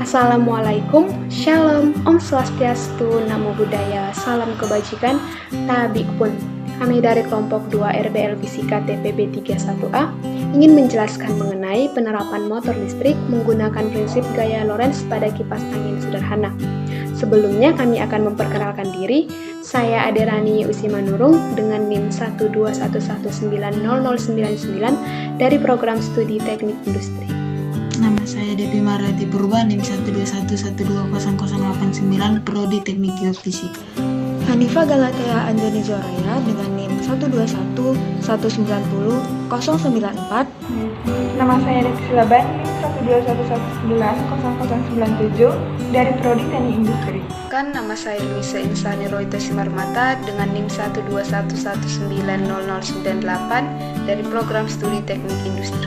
Assalamualaikum, Shalom, Om Swastiastu, Namo Buddhaya, Salam Kebajikan, Tabik pun. Kami dari kelompok 2 RBL Fisika TPB 31A ingin menjelaskan mengenai penerapan motor listrik menggunakan prinsip gaya Lorentz pada kipas angin sederhana. Sebelumnya kami akan memperkenalkan diri. Saya Aderani Usimanurung dengan NIM 121190099 dari program studi teknik industri. Nama saya Devi Marati Purba, NIM 121120089, Prodi Teknik Geofisika. Hanifa Galatea Anjani Zoraya dengan NIM 121190094. Nama saya Devi Silaban, NIM 121110097 dari Prodi Teknik Industri. Nama saya Luisa Insani Roita Simarmata dengan NIM 121190098 dari program studi teknik industri.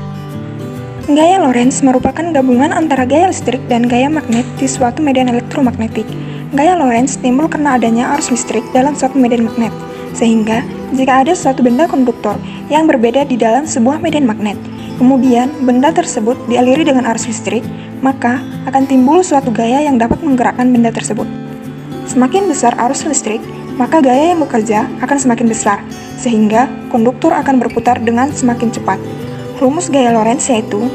Gaya Lorentz merupakan gabungan antara gaya listrik dan gaya magnet di suatu median elektromagnetik. Gaya Lorentz timbul karena adanya arus listrik dalam suatu median magnet, sehingga jika ada suatu benda konduktor yang berbeda di dalam sebuah median magnet, kemudian benda tersebut dialiri dengan arus listrik, maka akan timbul suatu gaya yang dapat menggerakkan benda tersebut. Semakin besar arus listrik, maka gaya yang bekerja akan semakin besar, sehingga konduktor akan berputar dengan semakin cepat. Rumus gaya Lorentz yaitu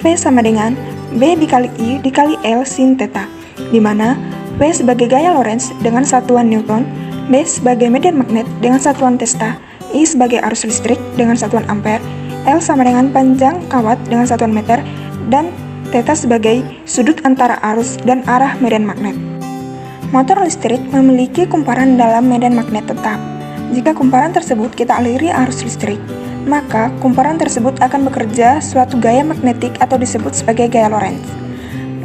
V sama dengan B dikali I dikali L sin theta, di mana V sebagai gaya Lorentz dengan satuan Newton, B sebagai median magnet dengan satuan Tesla, I sebagai arus listrik dengan satuan ampere, L sama dengan panjang kawat dengan satuan meter, dan theta sebagai sudut antara arus dan arah median magnet. Motor listrik memiliki kumparan dalam median magnet tetap. Jika kumparan tersebut kita aliri arus listrik, maka kumparan tersebut akan bekerja suatu gaya magnetik atau disebut sebagai gaya Lorentz.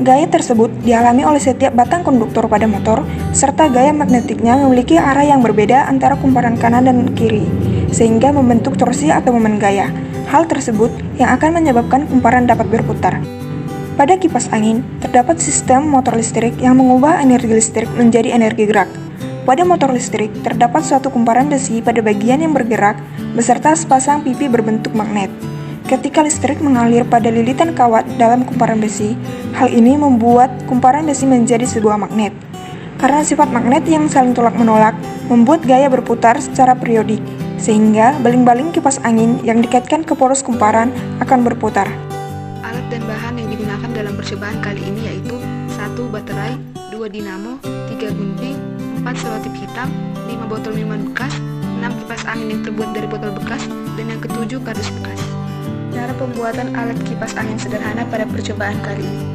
Gaya tersebut dialami oleh setiap batang konduktor pada motor, serta gaya magnetiknya memiliki arah yang berbeda antara kumparan kanan dan kiri, sehingga membentuk torsi atau momen gaya. Hal tersebut yang akan menyebabkan kumparan dapat berputar. Pada kipas angin, terdapat sistem motor listrik yang mengubah energi listrik menjadi energi gerak. Pada motor listrik, terdapat suatu kumparan besi pada bagian yang bergerak beserta sepasang pipi berbentuk magnet. Ketika listrik mengalir pada lilitan kawat dalam kumparan besi, hal ini membuat kumparan besi menjadi sebuah magnet. Karena sifat magnet yang saling tolak-menolak, membuat gaya berputar secara periodik, sehingga baling-baling kipas angin yang dikaitkan ke poros kumparan akan berputar. Alat dan bahan yang digunakan dalam percobaan kali ini yaitu 1 baterai, 2 dinamo, 3 gunting, 4 selotip hitam, 5 botol minuman bekas, 6 kipas angin yang terbuat dari botol bekas, dan yang ke-7 kardus bekas. Cara pembuatan alat kipas angin sederhana pada percobaan kali ini.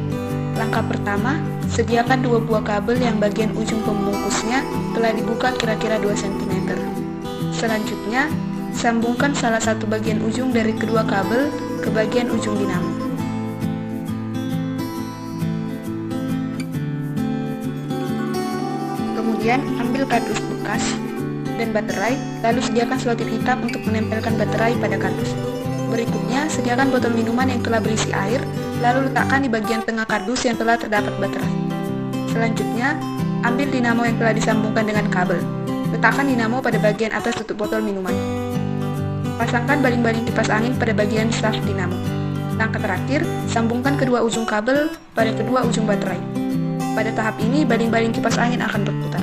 Langkah pertama, sediakan 2 buah kabel yang bagian ujung pembungkusnya telah dibuka kira-kira 2 cm. Selanjutnya, sambungkan salah satu bagian ujung dari kedua kabel ke bagian ujung dinamo. Kemudian, ambil kardus bekas dan baterai, lalu sediakan selotip hitam untuk menempelkan baterai pada kardus. Berikutnya, sediakan botol minuman yang telah berisi air, lalu letakkan di bagian tengah kardus yang telah terdapat baterai. Selanjutnya, ambil dinamo yang telah disambungkan dengan kabel. Letakkan dinamo pada bagian atas tutup botol minuman. Pasangkan baling-baling kipas angin pada bagian shaft dinamo. Langkah terakhir, sambungkan kedua ujung kabel pada kedua ujung baterai. Pada tahap ini, baling-baling kipas angin akan berputar.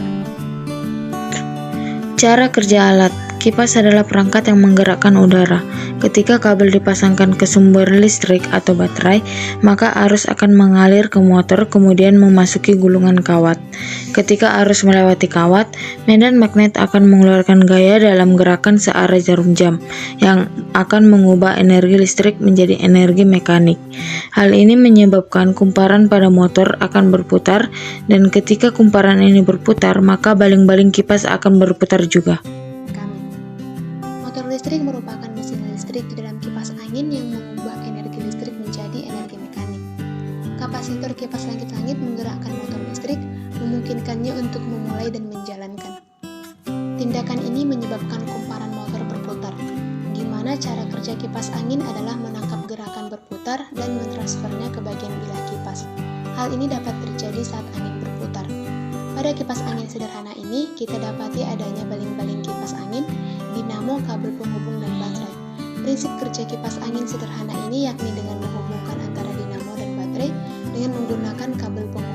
Cara kerja alat. Kipas adalah perangkat yang menggerakkan udara. Ketika kabel dipasangkan ke sumber listrik atau baterai, maka arus akan mengalir ke motor kemudian memasuki gulungan kawat. Ketika arus melewati kawat, medan magnet akan mengeluarkan gaya dalam gerakan searah jarum jam yang akan mengubah energi listrik menjadi energi mekanik. Hal ini menyebabkan kumparan pada motor akan berputar, dan ketika kumparan ini berputar, maka baling-baling kipas akan berputar juga. Motor listrik merupakan mesin listrik di dalam kipas angin yang mengubah energi listrik menjadi energi mekanik. Kapasitor kipas langit-langit menggerakkan motor listrik, memungkinkannya untuk memulai dan menjalankan. Tindakan ini menyebabkan kumparan motor berputar. Gimana cara kerja kipas angin adalah menangkap gerakan berputar dan mentransfernya ke bagian bilah kipas. Hal ini dapat terjadi saat angin berputar. Pada kipas angin sederhana ini, kita dapati adanya baling-baling kipas angin, dinamo, kabel penghubung, dan baterai. Prinsip kerja kipas angin sederhana ini yakni dengan menghubungkan antara dinamo dan baterai dengan menggunakan kabel penghubung.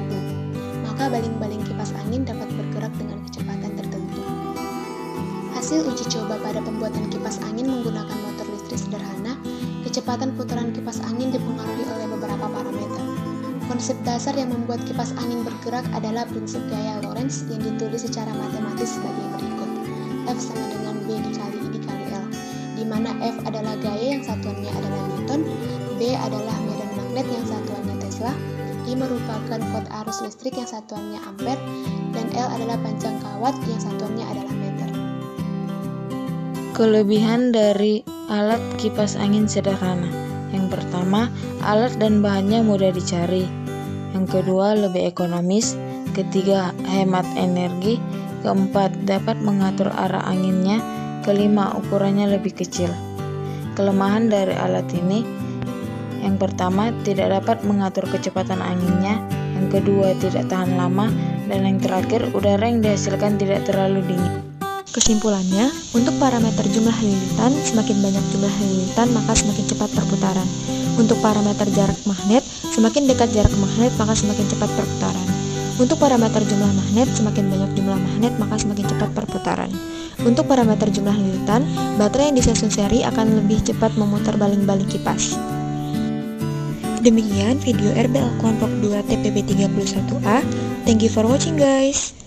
hasil uji coba pada pembuatan kipas angin menggunakan motor listrik sederhana, kecepatan putaran kipas angin dipengaruhi oleh beberapa parameter. Konsep dasar yang membuat kipas angin bergerak adalah prinsip gaya Lorentz yang ditulis secara matematis sebagai berikut. F sama dengan B dikali I dikali L, di mana F adalah gaya yang satuannya adalah Newton, B adalah medan magnet yang satuannya Tesla, I merupakan kot arus listrik yang satuannya ampere, dan L adalah panjang kawat yang satuannya adalah meter. Kelebihan dari alat kipas angin sederhana. Yang pertama, alat dan bahannya mudah dicari. Yang kedua, lebih ekonomis. Ketiga, hemat energi. Keempat, dapat mengatur arah anginnya. Kelima, ukurannya lebih kecil. Kelemahan dari alat ini, yang pertama, tidak dapat mengatur kecepatan anginnya. Yang kedua, tidak tahan lama. Dan yang terakhir, udara yang dihasilkan tidak terlalu dingin. Kesimpulannya, untuk parameter jumlah lilitan, semakin banyak jumlah lilitan maka semakin cepat perputaran. Untuk parameter jarak magnet, semakin dekat jarak magnet maka semakin cepat perputaran. Untuk parameter jumlah magnet, semakin banyak jumlah magnet maka semakin cepat perputaran. Untuk parameter jumlah lilitan, baterai yang disusun seri akan lebih cepat memutar baling-baling kipas. Demikian video RBL kelompok 2 TPB 31A. Thank you for watching guys.